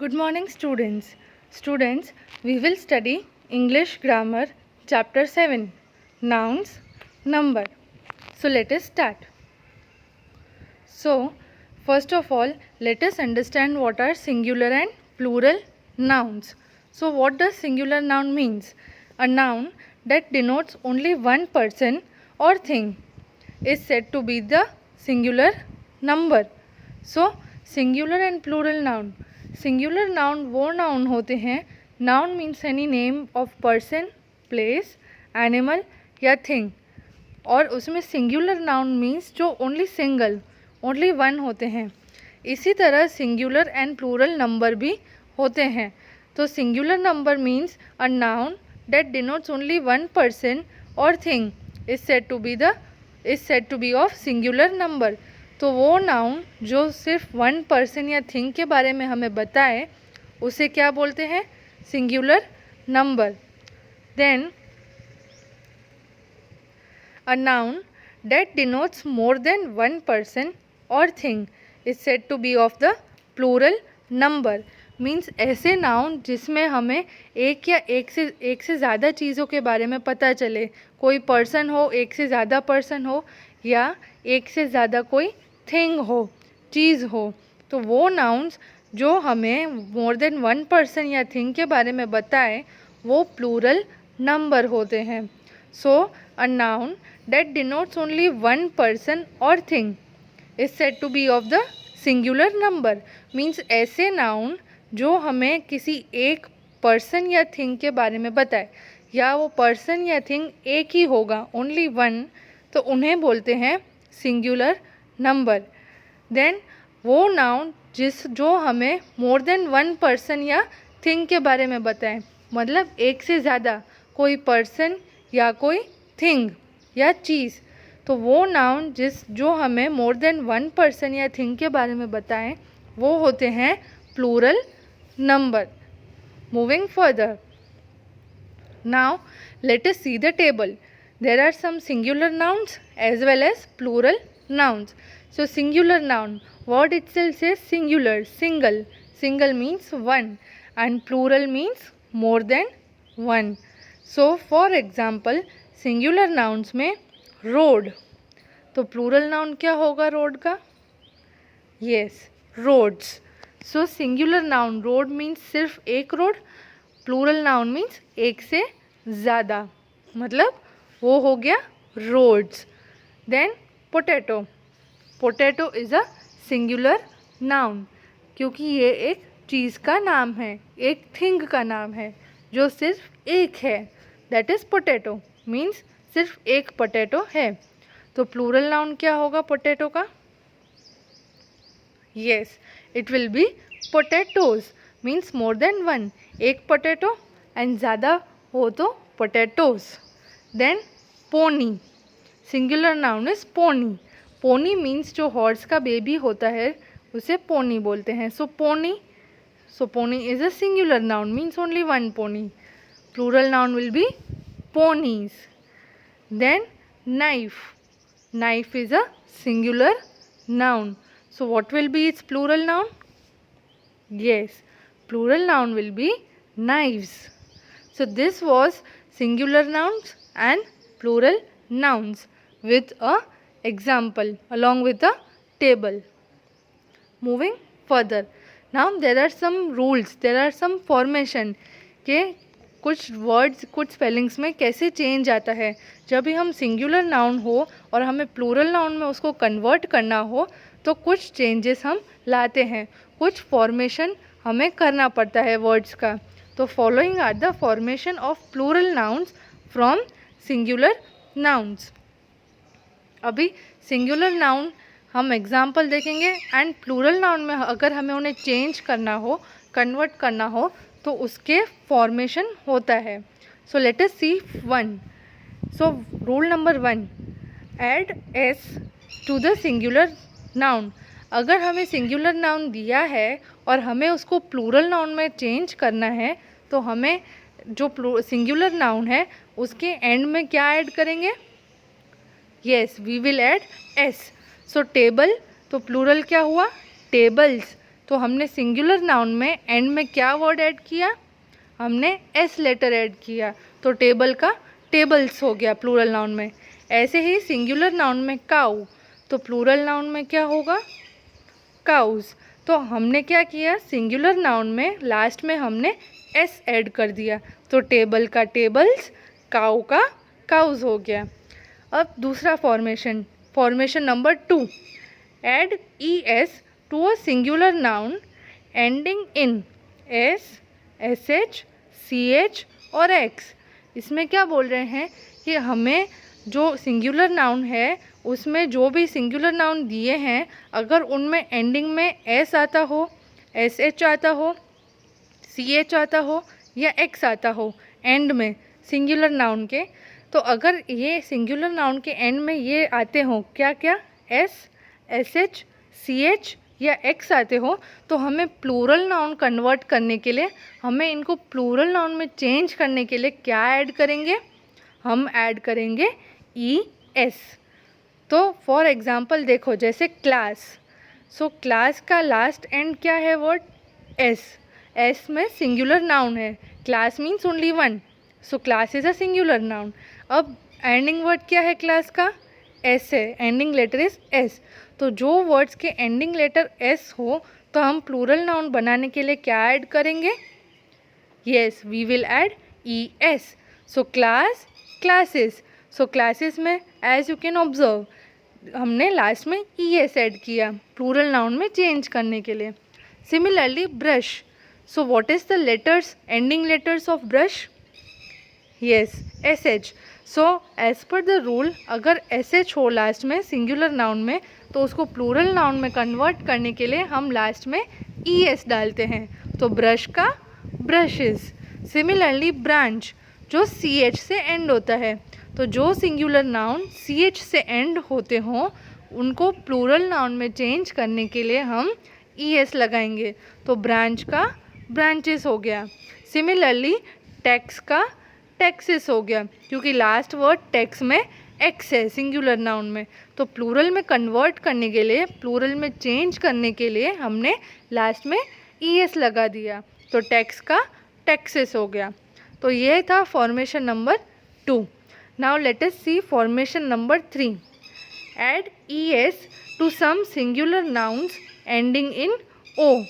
Good morning, students. Students, we will study English Grammar Chapter 7 Nouns, Number. So, let us start. So, first of all, let us understand what are singular and plural nouns. So, what does singular noun means? A noun that denotes only one person or thing is said to be the singular number. So, singular and plural noun. Singular noun वो noun होते हैं, noun means any name of person, place, animal या thing, और उसमें singular noun means जो only single, only one होते हैं. इसी तरह सिंगुलर एंड प्लूरल नंबर भी होते हैं. तो singular number means a noun that denotes only one person और thing is said to be of singular number. तो वो नाउन जो सिर्फ वन पर्सन या थिंग के बारे में हमें बताए उसे क्या बोलते हैं? Singular number. Then a noun that denotes more than one person और thing is said to be of the plural number. Means ऐसे नाउन जिसमें हमें एक या एक से ज़्यादा चीज़ों के बारे में पता चले. कोई पर्सन हो, एक से ज़्यादा पर्सन हो, या एक से ज़्यादा कोई थिंग हो, चीज़ हो. तो वो नाउन्स जो हमें मोर देन वन पर्सन या थिंग के बारे में बताए वो प्लूरल नंबर होते हैं. So a noun that denotes only one person और thing is said to be of the singular number. Means ऐसे नाउन जो हमें किसी एक पर्सन या थिंग के बारे में बताए, या वो पर्सन या थिंग एक ही होगा, ओनली वन, तो उन्हें बोलते हैं सिंगुलर नंबर. देन वो नाउन जो हमें मोर देन वन पर्सन या थिंग के बारे में बताए, मतलब एक से ज़्यादा कोई पर्सन या कोई थिंग या चीज़, तो वो नाउन जो हमें मोर देन वन पर्सन या थिंग के बारे में बताएं वो होते हैं plural number. Moving further, now let us see the table. There are some singular nouns as well as plural nouns. So singular noun, word itself says singular, single. Single means one, and plural means more than one. So for example, singular nouns में road. तो plural noun क्या होगा road का? Yes, roads. So singular noun road means सिर्फ एक road, plural noun means एक से ज़्यादा, मतलब वो हो गया roads. Then potato. Potato is a singular noun क्योंकि ये एक चीज़ का नाम है, एक थिंग का नाम है जो सिर्फ एक है. That is potato. मीन्स सिर्फ एक पोटैटो है. तो प्लूरल नाउन क्या होगा पोटैटो का? Yes, it will be potatoes. Means more than one, एक पोटैटो, एंड ज़्यादा हो तो potatoes. Then pony. Singular noun is pony. Pony means जो हॉर्स का बेबी होता है उसे पोनी बोलते हैं. So pony is a singular noun, means only one pony. Plural noun will be ponies. Then knife. Knife is a singular noun. So what will be its plural noun? Yes, plural noun will be knives. So this was singular nouns and plural nouns with a example along with a table. Moving further, now there are some rules, there are some formation के कुछ words कुछ spellings में कैसे change आता है. जब भी हम सिंगुलर नाउन हो और हमें प्लूरल नाउन में उसको कन्वर्ट करना हो तो कुछ चेंजेस हम लाते हैं, कुछ फॉर्मेशन हमें करना पड़ता है वर्ड्स का. तो following are the formation of plural nouns from singular nouns. अभी सिंगुलर नाउन हम एग्जाम्पल देखेंगे एंड प्लूरल नाउन में अगर हमें उन्हें चेंज करना हो, कन्वर्ट करना हो तो उसके फॉर्मेशन होता है. So let us see one. So rule number one, add S to the singular noun. अगर हमें सिंगुलर नाउन दिया है और हमें उसको प्लूरल नाउन में चेंज करना है तो हमें जो सिंगुलर नाउन है उसके एंड में क्या ऐड करेंगे? Yes, we will add S. So table, तो प्लूरल क्या हुआ? टेबल्स. तो हमने सिंगुलर नाउन में एंड में क्या वर्ड ऐड किया, हमने एस लेटर ऐड किया, तो टेबल का टेबल्स हो गया प्लूरल नाउन में। ऐसे ही सिंगुलर नाउन में काऊ, तो प्लूरल नाउन में क्या होगा, काउज। तो हमने क्या किया, सिंगुलर नाउन में लास्ट में हमने एस ऐड कर दिया, तो टेबल का टेबल्स, काऊ का काउज हो गया। अब दूसरा formation number 2, add E S to a singular noun ending in S, S H, C H और एक्स। इसमें क्या बोल रहे हैं कि हमें जो सिंगुलर नाउन है उसमें जो भी सिंगुलर नाउन दिए हैं, अगर उनमें एंडिंग में एस आता हो, एस एच आता हो, सी एच आता हो या एक्स आता हो एंड में सिंगुलर नाउन के, तो अगर ये सिंगुलर नाउन के एंड में ये आते हों क्या क्या, S, S H, C H या एक्स आते हो, तो हमें प्लूरल नाउन कन्वर्ट करने के लिए, हमें इनको प्लूरल नाउन में चेंज करने के लिए क्या ऐड करेंगे, हम ऐड करेंगे ई एस। तो फॉर एग्ज़ाम्पल देखो, जैसे क्लास, सो क्लास का लास्ट एंड क्या है वर्ड, एस, एस में सिंगुलर नाउन है, class means only one, so class is a singular noun. अब एंडिंग वर्ड क्या है क्लास का, एस है, एंडिंग लेटर इज एस। तो जो वर्ड्स के एंडिंग लेटर एस हो, तो हम प्लूरल नाउन बनाने के लिए क्या ऐड करेंगे, yes we will add E S. So class, classes, so classes में एज यू कैन ऑब्जर्व हमने लास्ट में ई एस ऐड किया प्लूरल नाउन में चेंज करने के लिए। Similarly brush, so what is the letters, ending letters of brush, yes S H. So as per the rule, अगर S H हो last में सिंगुलर नाउन में, तो उसको प्लूरल नाउन में कन्वर्ट करने के लिए हम लास्ट में ई एस डालते हैं, तो ब्रश का ब्रशेस। सिमिलरली ब्रांच, जो सी एच से एंड होता है, तो जो सिंगुलर नाउन सी एच से एंड होते हों उनको प्लूरल नाउन में चेंज करने के लिए हम ई एस लगाएंगे, तो ब्रांच का ब्रांचेस हो गया। सिमिलरली टैक्स का टैक्सेस हो गया, क्योंकि लास्ट वर्ड टैक्स में एक्स है सिंगुलर नाउन में, तो प्लूरल में कन्वर्ट करने के लिए, प्लूरल में चेंज करने के लिए हमने लास्ट में ई एस लगा दिया, तो टैक्स का टैक्सेस हो गया। तो ये था formation number 2। Now let us see formation number 3, add E S to some singular nouns ending in O.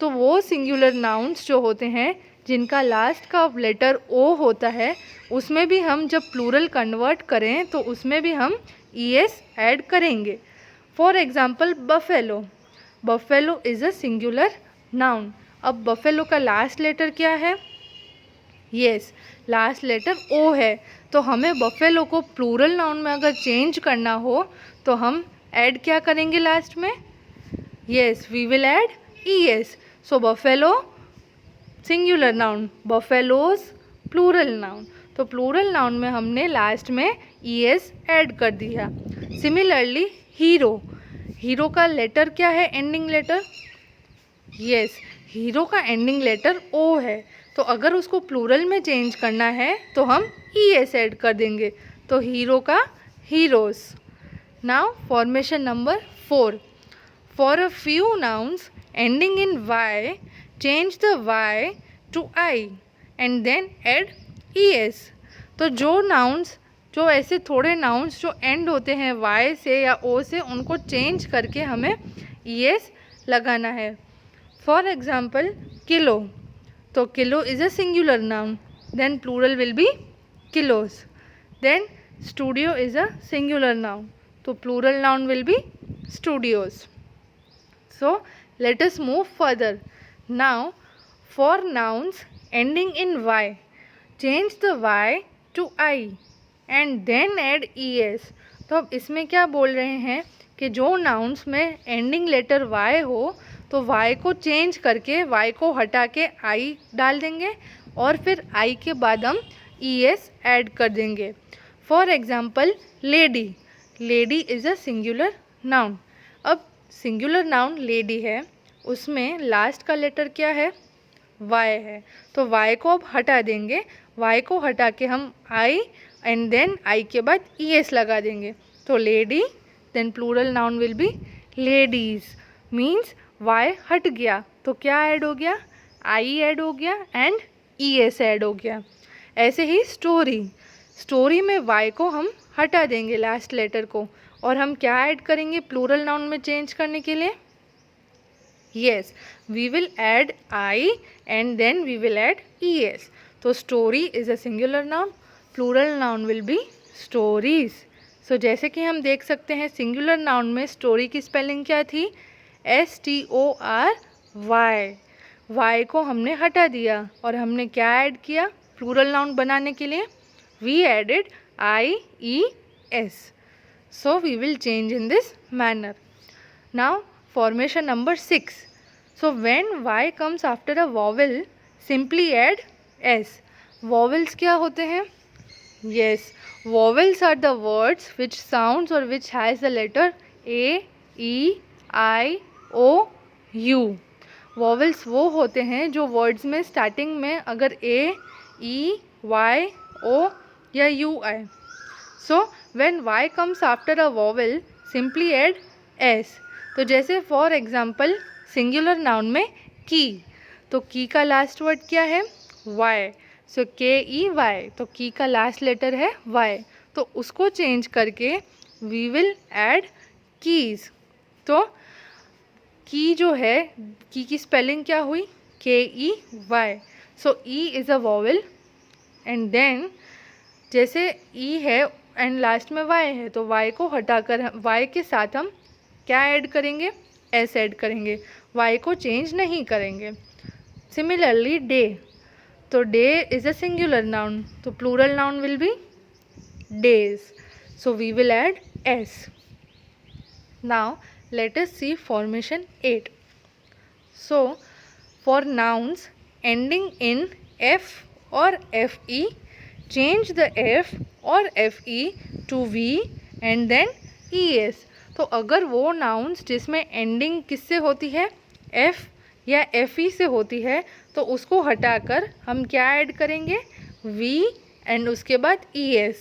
तो वो सिंगुलर नाउन्स जो होते हैं जिनका लास्ट का लेटर ओ होता है, उसमें भी हम जब प्लूरल कन्वर्ट करें तो उसमें भी हम ई एस ऐड करेंगे। For example buffalo, buffalo is a singular noun. अब बफेलो का लास्ट लेटर क्या है, येस लास्ट लेटर ओ है, तो हमें बफेलो को प्लूरल नाउन में अगर चेंज करना हो तो हम ऐड क्या करेंगे लास्ट में, yes we will add E S. So buffalo singular noun, buffaloes plural noun, तो प्लूरल नाउन में हमने लास्ट में ई एस ऐड कर दिया। सिमिलरली हीरो, हीरो का लेटर क्या है, एंडिंग लेटर, येस हीरो का एंडिंग लेटर ओ है, तो अगर उसको प्लूरल में चेंज करना है तो हम ई एस ऐड कर देंगे, तो हीरो का heroes. Now formation number 4, for a few nouns ending in Y change the Y to I and then add E S. तो जो नाउन्स, जो ऐसे थोड़े नाउन्स जो एंड होते हैं वाई से या ओ से, उनको चेंज करके हमें ई एस लगाना है। फॉर एग्ज़ाम्पल किलो, तो kilo is a singular noun, then plural will be kilos. Then studio is a singular noun, तो plural noun will be studios. So let us move further. Now for nouns ending in y, change the y to I and then add es। तो अब इसमें क्या बोल रहे हैं कि जो नाउन्स में एंडिंग लेटर y हो तो y को चेंज करके, y को हटा के I डाल देंगे और फिर I के बाद हम es ऐड कर देंगे। For example lady, lady is a singular noun. अब सिंगुलर नाउन लेडी है, उसमें लास्ट का लेटर क्या है, वाई है, तो वाई को अब हटा देंगे, वाई को हटा के हम आई एंड देन आई के बाद ई एस लगा देंगे, तो lady, then plural noun will be ladies, means y हट गया तो क्या ऐड हो गया, आई ऐड हो गया एंड es ऐड हो गया। ऐसे ही स्टोरी में y को हम हटा देंगे लास्ट लेटर को, और हम क्या ऐड करेंगे प्लूरल नाउन में चेंज करने के लिए, yes we will add I and then we will add es। तो story is a singular noun, plural noun will be stories। so जैसे कि हम देख सकते हैं singular noun में story की spelling क्या थी, STORY। y को हमने हटा दिया और हमने क्या ऐड किया प्लूरल नाउन बनाने के लिए, we added IES। so we will change in this manner। now formation number 6। so when y comes after a vowel simply add s। vowels क्या होते हैं, yes vowels are the words which sounds or which has the letter a, e, i, o, u। vowels वो होते हैं जो words में starting में अगर a, e, y, o या u आए। so when y comes after a vowel simply add s। तो जैसे फॉर एग्जाम्पल सिंगुलर नाउन में की, तो की का लास्ट वर्ड क्या है, y। सो KEY, तो की का लास्ट लेटर है y, तो उसको चेंज करके वी विल ऐड कीज। तो की जो है की स्पेलिंग क्या हुई, KEY। So E is a vowel and then जैसे ई है एंड लास्ट में y है तो y को हटाकर y के साथ हम क्या ऐड करेंगे, s ऐड करेंगे, y को चेंज नहीं करेंगे। सिमिलरली डे, तो day is a singular noun, तो plural noun will be days. So we will add s। Now let us see formation 8। so for nouns ending in f or fe change the f or fe to v and then es। तो अगर वो nouns जिसमें ending किससे होती है, f या fe से होती है, तो उसको हटाकर हम क्या ऐड करेंगे, v एंड उसके बाद es।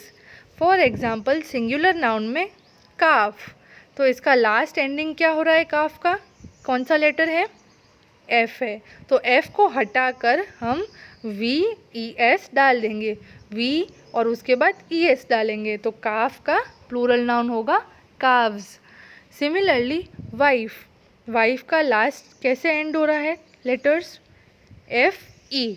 For example singular noun में काफ, तो इसका लास्ट एंडिंग क्या हो रहा है काफ का, कौन सा लेटर है, एफ है, तो एफ को हटाकर हम VES डाल देंगे, V और उसके बाद ES डालेंगे, तो काफ का प्लूरल नाउन होगा काव्स। सिमिलरली वाइफ का लास्ट कैसे एंड हो रहा है लेटर्स, FE,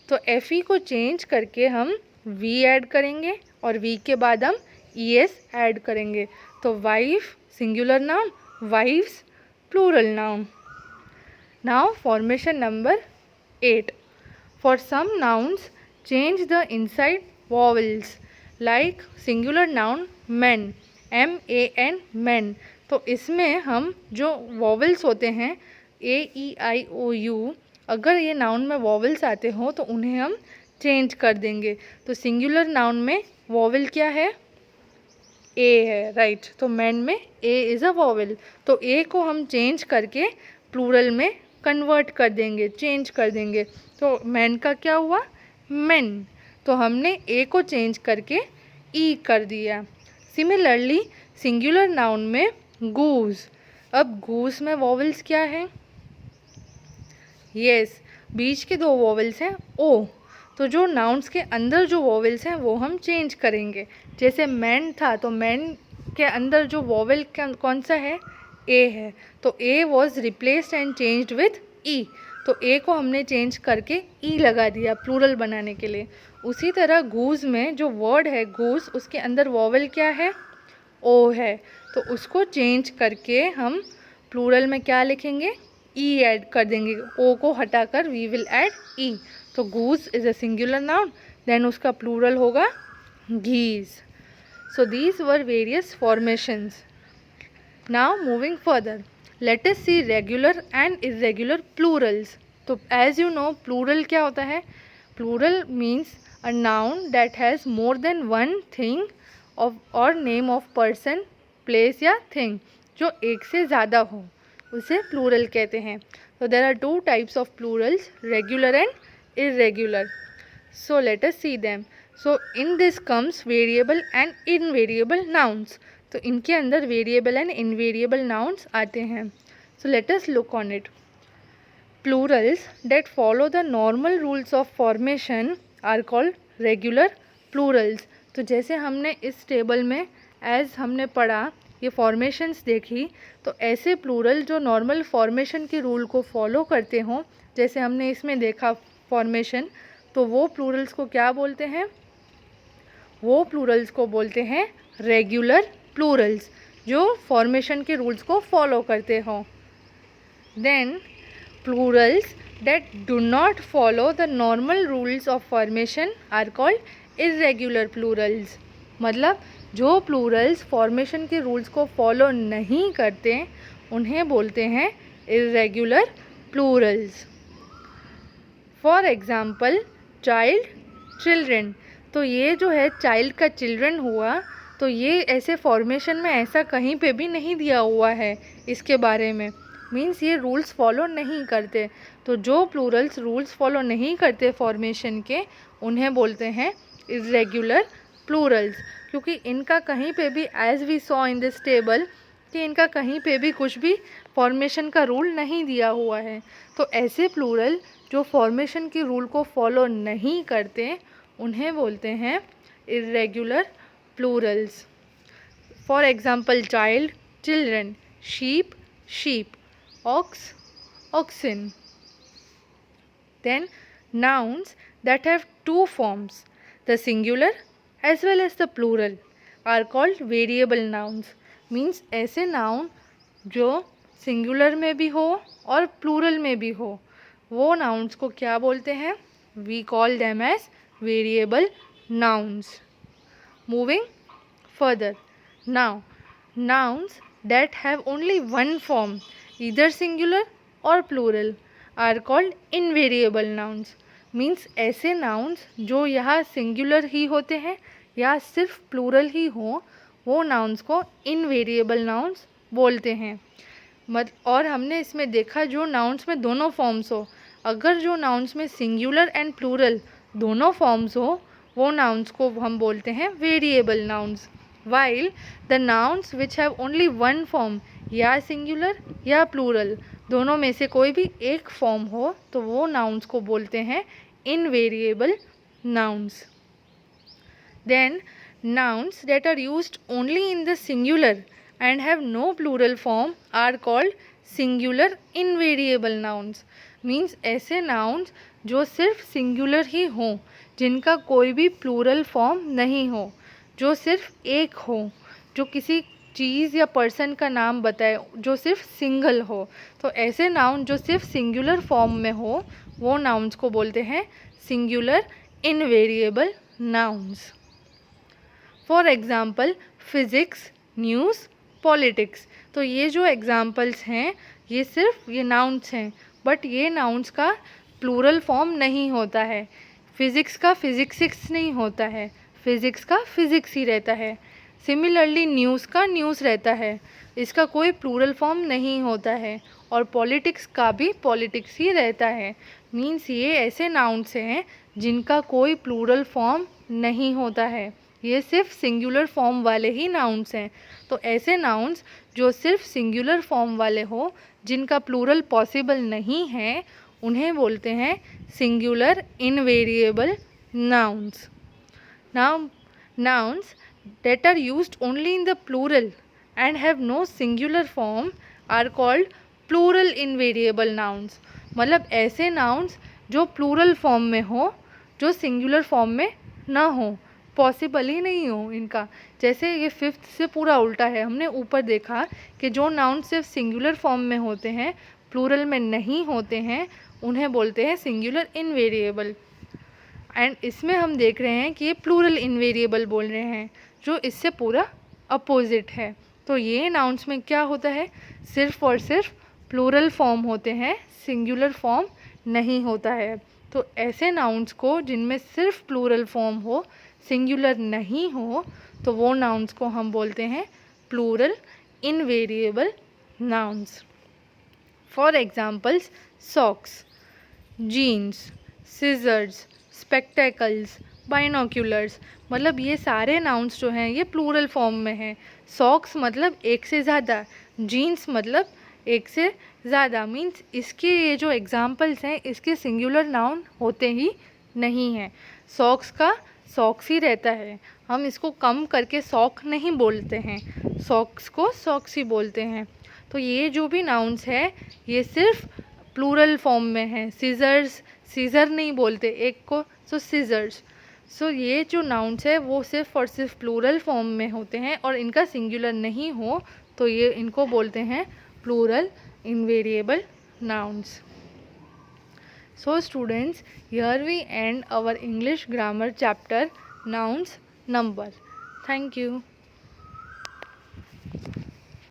तो FE को चेंज करके हम V ऐड करेंगे और V के बाद हम ES ऐड करेंगे, तो wife singular noun, wives plural noun। now formation number 8। for some nouns change the inside vowels like singular noun men, MAN men। तो इसमें हम जो vowels होते हैं A, E, I, O, U, अगर ये नाउन में vowels आते हो तो उन्हें हम चेंज कर देंगे। तो सिंगुलर नाउन में vowel क्या है, ए है, राइट। तो मैन में ए इज़ अ वॉवल, तो ए को हम चेंज करके प्लूरल में कन्वर्ट कर देंगे, चेंज कर देंगे, तो मैन का क्या हुआ, मेन। तो हमने ए को चेंज करके ई कर दिया। सिमिलरली सिंगुलर नाउन में गूज, अब गूज में वॉवल्स क्या है, यस बीच के दो वॉवल्स हैं ओ, तो जो नाउन्स के अंदर जो वॉवल्स हैं वो हम चेंज करेंगे। जैसे मैन था तो मैन के अंदर जो वॉवल कौन सा है, ए है, तो A was replaced and changed with E, तो ए को हमने चेंज करके ई लगा दिया प्लूरल बनाने के लिए। उसी तरह गूज में जो वर्ड है गूज, उसके अंदर वॉवल क्या है, ओ है, तो उसको चेंज करके हम प्लूरल में क्या लिखेंगे, ई ऐड कर देंगे, ओ को हटाकर वी विल ऐड ई। तो goose is a singular noun, then उसका प्लूरल होगा geese. So these were various formations. Now moving further let us see regular and irregular plurals. तो एज यू नो प्लूरल क्या होता है, plural means a noun that has more than one thing of और name of person, place या thing, जो एक से ज़्यादा हो उसे प्लूरल कहते हैं। तो there are two types of plurals, regular and irregular। so let us see them। so in this comes variable and invariable nouns। तो इनके अंदर variable and invariable nouns आते हैं। so let us look on it। plurals that follow the normal rules of formation are called regular plurals. तो जैसे हमने इस table में एज हमने पढ़ा, ये फॉर्मेशंस देखी, तो ऐसे प्लूरल जो नॉर्मल फॉर्मेशन के रूल को फॉलो करते हों, जैसे हमने इसमें देखा फॉर्मेशन, तो वो प्लूरल्स को क्या बोलते हैं? वो प्लूरल्स को बोलते हैं रेगुलर प्लूरल्स, जो फॉर्मेशन के रूल्स को फॉलो करते हों. Then plurals that do not follow the normal rules of formation are called irregular plurals. मतलब जो प्लूरल्स फॉर्मेशन के रूल्स को फॉलो नहीं करते उन्हें बोलते हैं irregular plurals. For example child, children. तो ये जो है चाइल्ड का चिल्ड्रेन हुआ, तो ये ऐसे फॉर्मेशन में ऐसा कहीं पे भी नहीं दिया हुआ है इसके बारे में, मीन्स ये रूल्स फॉलो नहीं करते. तो जो प्लूरल्स रूल्स फॉलो नहीं करते फॉर्मेशन के, उन्हें बोलते हैं इर्रेगुलर प्लूरल्स, क्योंकि इनका कहीं पे भी, as we saw in this table, कि इनका कहीं पे भी कुछ भी फॉर्मेशन का रूल नहीं दिया हुआ है. तो ऐसे प्लूरल जो फॉर्मेशन के रूल को फॉलो नहीं करते उन्हें बोलते हैं irregular Plurals. For example child, children, sheep, sheep, ox, oxen. Then nouns that have two forms, the singular as well as the plural, are called variable nouns. Means ऐसे noun जो singular में भी हो और plural में भी हो, वो nouns को क्या बोलते हैं? We call them as variable nouns. Moving further, now nouns that have only one form, either singular or plural, are called invariable nouns. Means ऐसे nouns जो यहाँ singular ही होते हैं या सिर्फ plural ही हो, वो nouns को invariable nouns बोलते हैं. और हमने इसमें देखा जो nouns में दोनों forms हो, अगर जो nouns में singular and plural दोनों forms हो, वो nouns को हम बोलते हैं variable nouns. While the nouns which have only one form, या singular या plural, दोनों में से कोई भी एक फॉर्म हो, तो वो nouns को बोलते हैं invariable nouns. Then nouns that are used only in the singular and have no plural form are called singular invariable nouns. Means ऐसे nouns जो सिर्फ singular ही हों, जिनका कोई भी plural form नहीं हो, जो सिर्फ एक हो, जो किसी चीज़ या पर्सन का नाम बताए, जो सिर्फ सिंगल हो, तो ऐसे नाउन जो सिर्फ सिंगुलर फॉर्म में हो, वो नाउन्स को बोलते हैं singular invariable nouns. For example physics, news, politics. तो ये जो एग्ज़ाम्पल्स हैं, ये सिर्फ ये नाउन्स हैं, बट ये नाउन्स का प्लूरल फॉर्म नहीं होता है. फिज़िक्स का फिज़िक्सिक्स नहीं होता है, फिज़िक्स का फिज़िक्स ही रहता है. सिमिलरली न्यूज़ का न्यूज़ रहता है, इसका कोई प्लूरल फॉर्म नहीं होता है. और पॉलिटिक्स का भी पॉलिटिक्स ही रहता है. मीन्स ये ऐसे नाउन्स हैं जिनका कोई प्लूरल फॉर्म नहीं होता है, ये सिर्फ सिंगुलर फॉर्म वाले ही नाउन्स हैं. तो ऐसे नाउन्स जो सिर्फ सिंगुलर फॉर्म वाले हो, जिनका प्लूरल पॉसिबल नहीं है, उन्हें बोलते हैं singular invariable nouns. Now, nouns that are used only in the plural and have no singular form are called plural invariable nouns. मतलब ऐसे nouns जो plural form में हो, जो singular form में ना हो, पॉसिबल ही नहीं हो इनका. जैसे ये फिफ्थ से पूरा उल्टा है. हमने ऊपर देखा कि जो नाउन सिर्फ सिंगुलर फॉर्म में होते हैं, प्लूरल में नहीं होते हैं, उन्हें बोलते हैं सिंगुलर इनवेरिएबल. एंड इसमें हम देख रहे हैं कि ये प्लूरल इनवेरिएबल बोल रहे हैं, जो इससे पूरा अपोजिट है. तो ये नाउन्स में क्या होता है, सिर्फ और सिर्फ प्लूरल फॉर्म होते हैं, सिंगुलर फॉर्म नहीं होता है. तो ऐसे नाउन्स को जिनमें सिर्फ प्लूरल फॉर्म हो, सिंगुलर नहीं हो, तो वो नाउन्स को हम बोलते हैं plural invariable nouns. For examples socks, jeans, scissors, spectacles, binoculars. मतलब ये सारे नाउन्स जो हैं ये प्लूरल फॉर्म में हैं. सॉक्स मतलब एक से ज़्यादा, जीन्स मतलब एक से ज़्यादा मीन्स इसके ये जो एग्जाम्पल्स हैं इसके सिंगुलर नाउन होते ही नहीं हैं। सॉक्स का सॉक्स ही रहता है, हम इसको कम करके सॉक नहीं बोलते हैं, सॉक्स को सॉक्स ही बोलते हैं। तो ये जो भी नाउन्स है ये सिर्फ प्लूरल फॉर्म में है। सीजर्स, सीज़र नहीं बोलते एक को, सो सीजर्स। सो ये जो नाउन्स है वो सिर्फ और सिर्फ प्लूरल फॉर्म में होते हैं और इनका सिंगुलर नहीं हो तो ये इनको बोलते हैं plural invariable nouns. So students, here we end our English grammar chapter nouns number. Thank you.